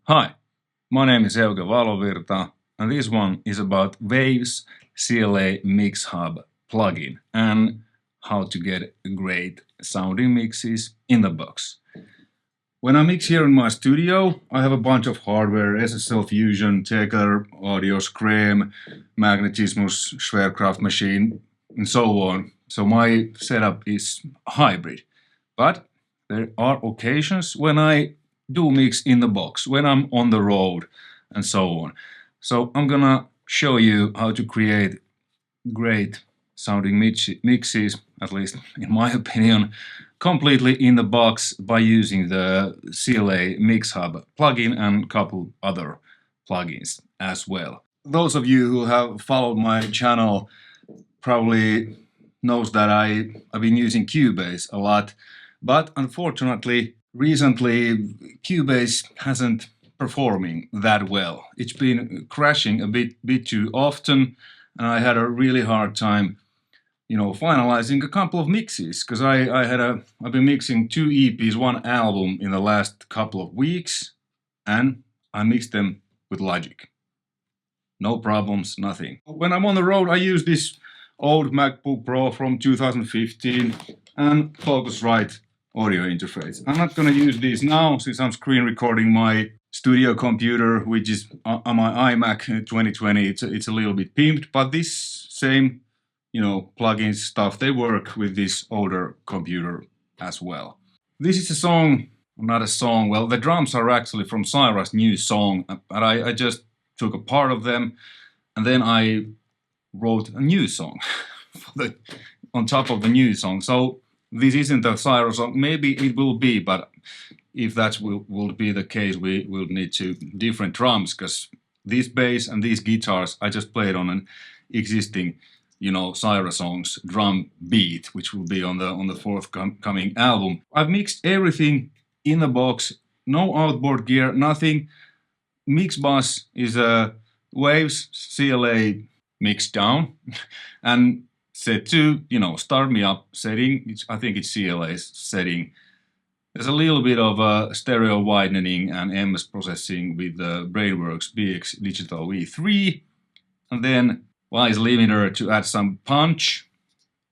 Hi, my name is Euge Valovirta, and this one is about Waves CLA MixHub plugin and how to get great sounding mixes in the box. When I mix here in my studio, I have a bunch of hardware: SSL Fusion, Cyhra, Audio Scream, Magnetismus, Schwerkraft machine, and so on. So my setup is hybrid. But there are occasions when I do mix in the box, when I'm on the road and so on. So I'm gonna show you how to create great sounding mixes, at least in my opinion, completely in the box by using the CLA MixHub plugin and a couple other plugins as well. Those of you who have followed my channel probably knows that I've been using Cubase a lot, but unfortunately recently Cubase hasn't performing that well. It's been crashing a bit too often, and I had a really hard time finalizing a couple of mixes, because I've been mixing 2 EPs, 1 album in the last couple of weeks, and I mixed them with Logic. No problems, nothing. When I'm on the road, I use this old MacBook Pro from 2015 and Focusrite audio interface. I'm not gonna use these now since I'm screen recording my studio computer, which is on my iMac 2020. It's a little bit pimped, but this same plugins stuff, they work with this older computer as well. This is a song, not a song, well, the drums are actually from Cyhra's new song, but I just took a part of them and then I wrote a new song on top of the new song. So this isn't a Cyhra song. Maybe it will be, but if that will be the case, we will need different drums, because this bass and these guitars I just played on an existing Cyhra songs drum beat, which will be on the forthcoming album. I've mixed everything in the box, no outboard gear, nothing. Mix bus is a Waves CLA mix down and set to start me up setting. I think it's CLA's setting. There's a little bit of stereo widening and MS processing with the Brainworks BX Digital V3, and then Wise limiter to add some punch,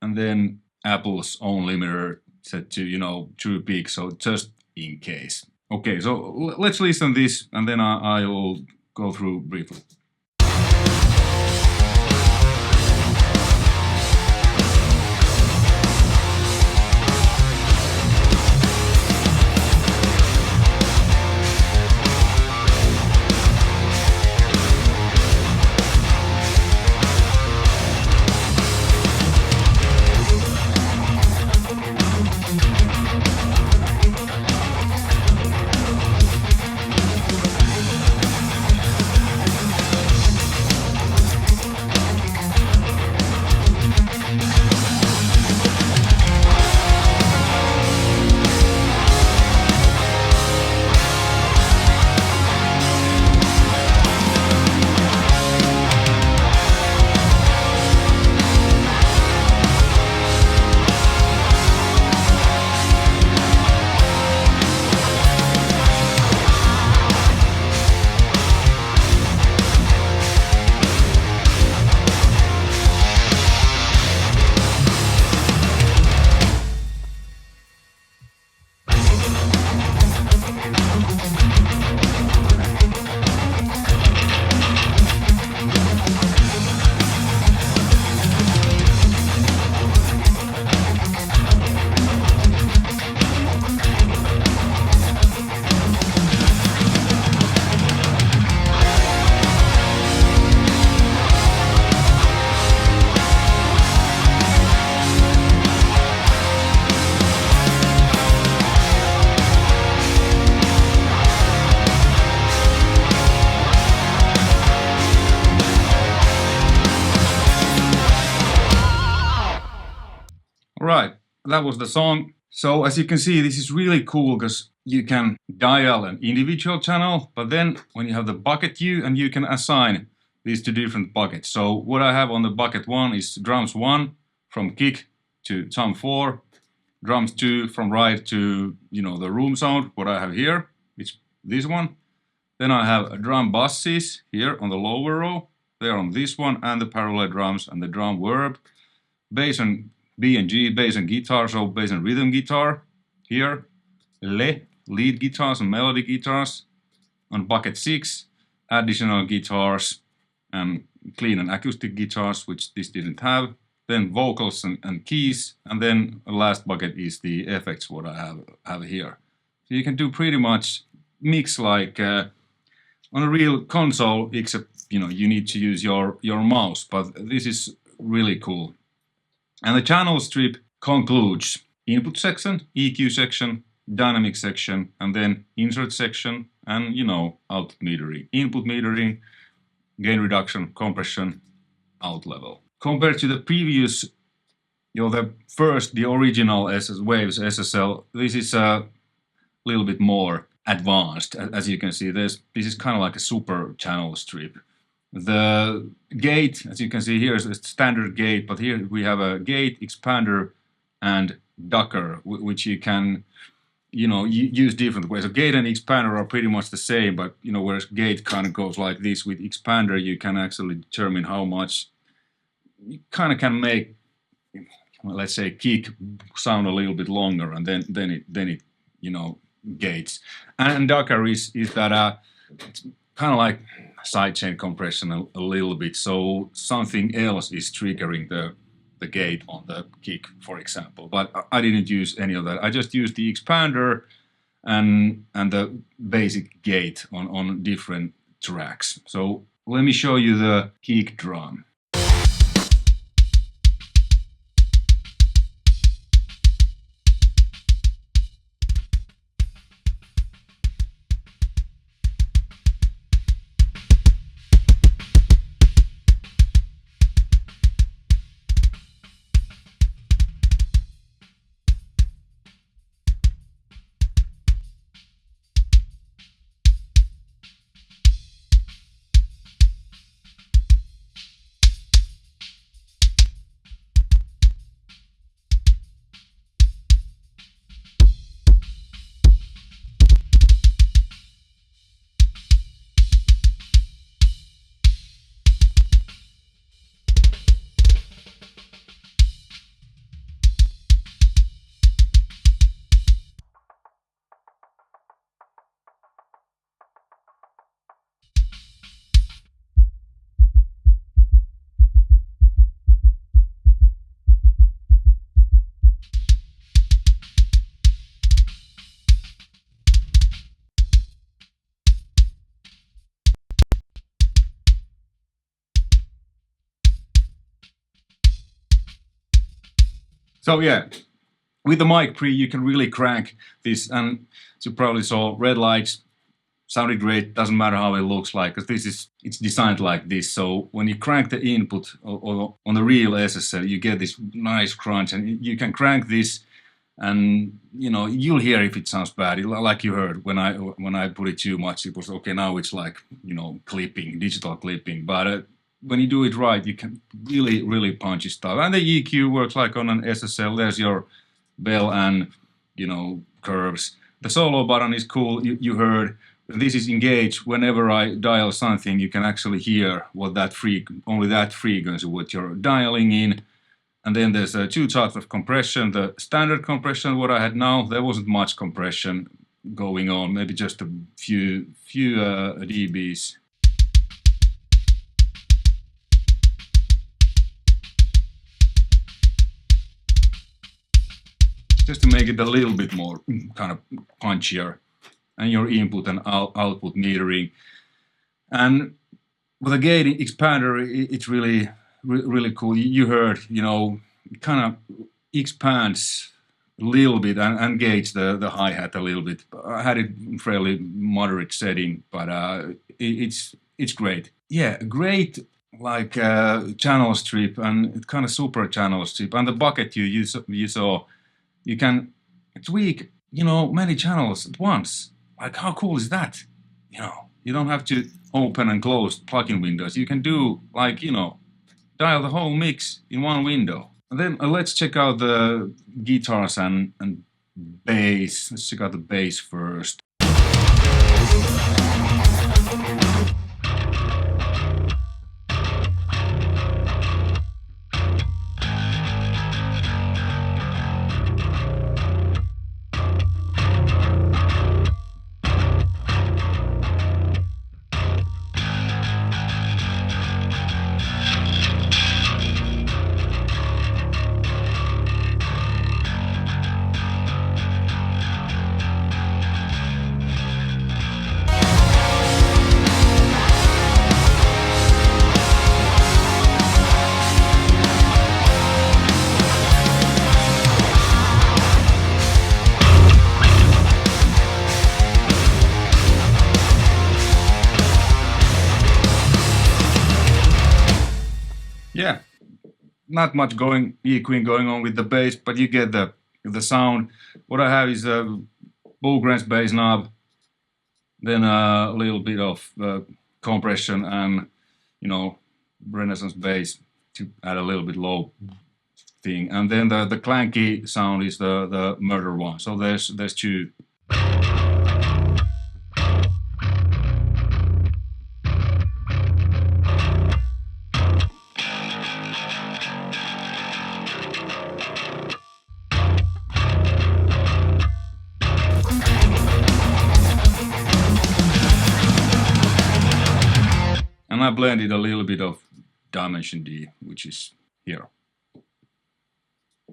and then Apple's own limiter set to true peak, so just in case. Okay, so let's listen this and then I will go through briefly. Right, that was the song. So as you can see, this is really cool because you can dial an individual channel, but then when you have the bucket view, and you can assign these to different buckets. So what I have on the bucket 1 is drums 1 from kick to tom 4, drums 2 from ride to the room sound, what I have here, it's this one, Then I have drum buses here on the lower row. They're on this one, and the parallel drums and the drum verb. Bass and B and G, bass and guitar, so bass and rhythm guitar. Here, le, lead guitars and melody guitars. On bucket 6, additional guitars and clean and acoustic guitars, which this didn't have. Then vocals and keys, and then the last bucket is the effects what I have here. So you can do pretty much mix like on a real console, except you need to use your mouse, but this is really cool. And the channel strip concludes input section, EQ section, dynamic section, and then insert section, and output metering, input metering, gain reduction, compression, out level. Compared to the previous, the original Waves SSL, this is a little bit more advanced. As you can see, this is kind of like a super channel strip. The gate, as you can see here, is a standard gate, but here we have a gate, expander, and ducker, which you can use different ways. So gate and expander are pretty much the same, but whereas gate kind of goes like this, with expander you can actually determine how much you kind of can make, let's say, kick sound a little bit longer, and then it gates. And ducker is that it's kind of like sidechain compression a little bit, so something else is triggering the gate on the kick, for example. But I didn't use any of that. I just used the expander and the basic gate on different tracks. So let me show you the kick drum. So yeah, with the mic pre you can really crank this, and as you probably saw, red lights sounded great, doesn't matter how it looks like, because it's designed like this. So when you crank the input or on the real SSL, you get this nice crunch, and you can crank this, and you'll hear if it sounds bad. Like you heard when I put it too much, it was okay. Now it's like clipping, digital clipping, but when you do it right, you can really punchy stuff. And the EQ works like on an SSL. There's your bell and curves. The solo button is cool. You heard this is engaged. Whenever I dial something, you can actually hear what only that frequency what you're dialing in. And then there's two types of compression. The standard compression, what I had now, there wasn't much compression going on. Maybe just a few dBs. Just to make it a little bit more kind of punchier, and your input and output metering. And with a gate expander, it's really cool. You heard, it kind of expands a little bit and gates the hi-hat a little bit. I had it in fairly moderate setting, but it's great. Yeah, great like channel strip, and kind of super channel strip. And the bucket you saw. You can tweak, many channels at once. Like, how cool is that? You don't have to open and close plugin windows. You can do, like, dial the whole mix in one window. And then let's check out the guitars and bass. Let's check out the bass first. yeah, not much EQing going on with the bass, but you get the sound. What I have is a Bowgrange bass knob, then a little bit of compression and, you know, Renaissance bass to add a little bit low thing, and then the clanky sound is the murder one. So there's two. And I blended a little bit of Dimension D, which is here.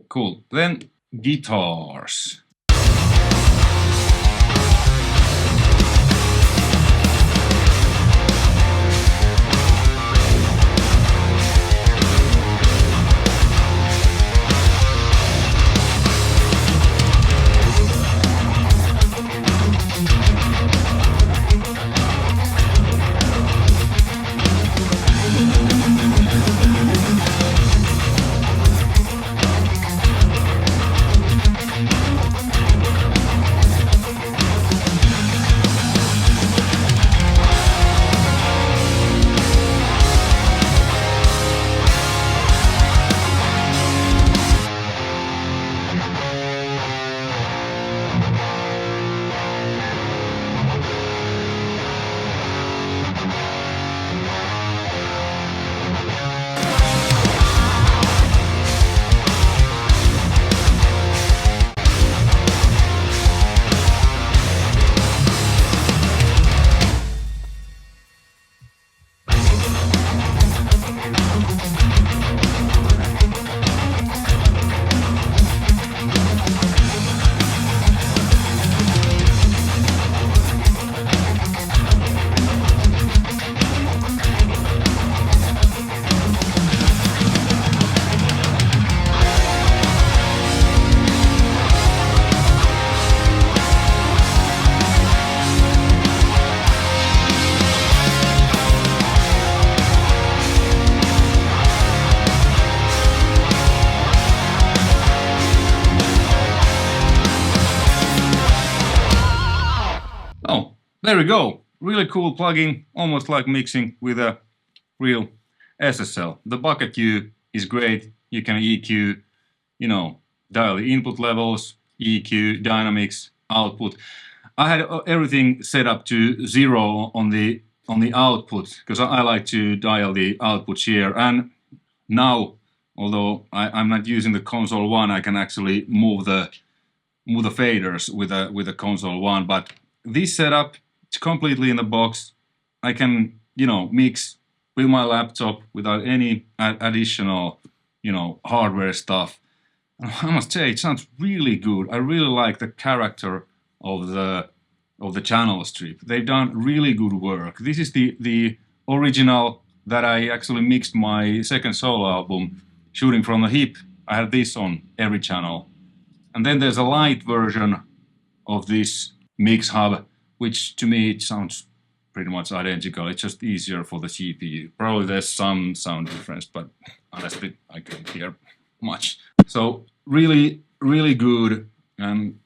Cool. Then guitars. There we go. Really cool plugin, almost like mixing with a real SSL. The bucket queue is great. You can EQ, you know, dial the input levels, EQ, dynamics, output. I had everything set up to 0 on the output because I like to dial the outputs here. And now, although I'm not using the console one, I can actually move the faders with the console one. But this setup, it's completely in the box. I can, you know, mix with my laptop without any additional, you know, hardware stuff. I must say, it sounds really good. I really like the character of the channel strip. They've done really good work. This is the original that I actually mixed my second solo album, Shooting from the Hip. I had this on every channel. And then there's a light version of this MixHub, which to me it sounds pretty much identical. It's just easier for the CPU. Probably there's some sound difference, but honestly I can't hear much. So really, really good. And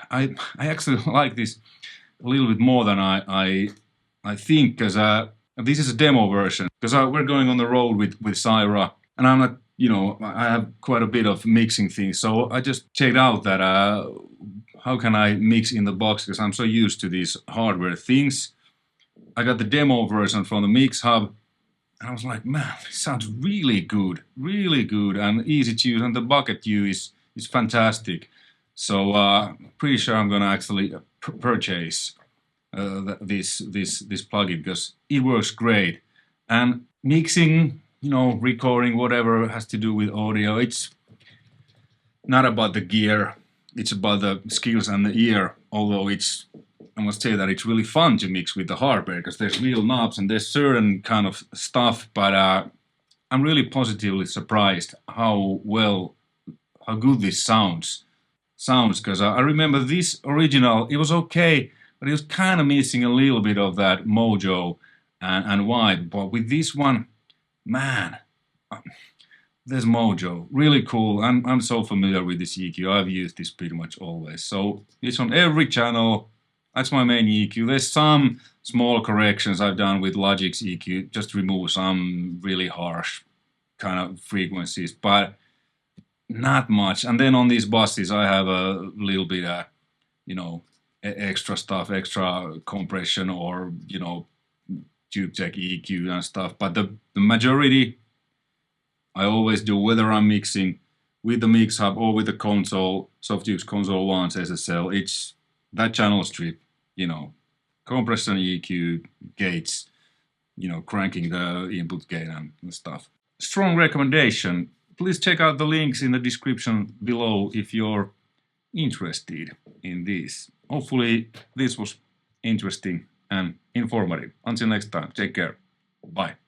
I actually like this a little bit more than I think, because this is a demo version. Because we're going on the road with Cyhra, and I'm not, you know, I have quite a bit of mixing things. So I just checked out that how can I mix in the box, because I'm so used to these hardware things. I got the demo version from the MixHub, and I was like, man, this sounds really good and easy to use, and the bucket queue is fantastic. So pretty sure I'm gonna actually purchase this plugin because it works great. And mixing, you know, recording, whatever has to do with audio, it's not about the gear. It's about the skills and the ear, although I must say that it's really fun to mix with the hardware because there's real knobs and there's certain kind of stuff, but I'm really positively surprised how good this sounds, because I remember this original, it was okay, but it was kind of missing a little bit of that MOJO and vibe, but with this one, man, there's MOJO, really cool. I'm so familiar with this EQ. I've used this pretty much always. So it's on every channel. That's my main EQ. There's some small corrections I've done with Logic's EQ, just remove some really harsh kind of frequencies, but not much. And then on these buses, I have a little bit of, you know, extra stuff, extra compression, or, you know, tube check EQ and stuff. But the majority I always do, whether I'm mixing with the MixHub or with the console, Softube Console 1 SSL, it's that channel strip, you know, compression, EQ, gates, you know, cranking the input gain and stuff. Strong recommendation. Please check out the links in the description below if you're interested in this. Hopefully this was interesting and informative. Until next time, take care. Bye.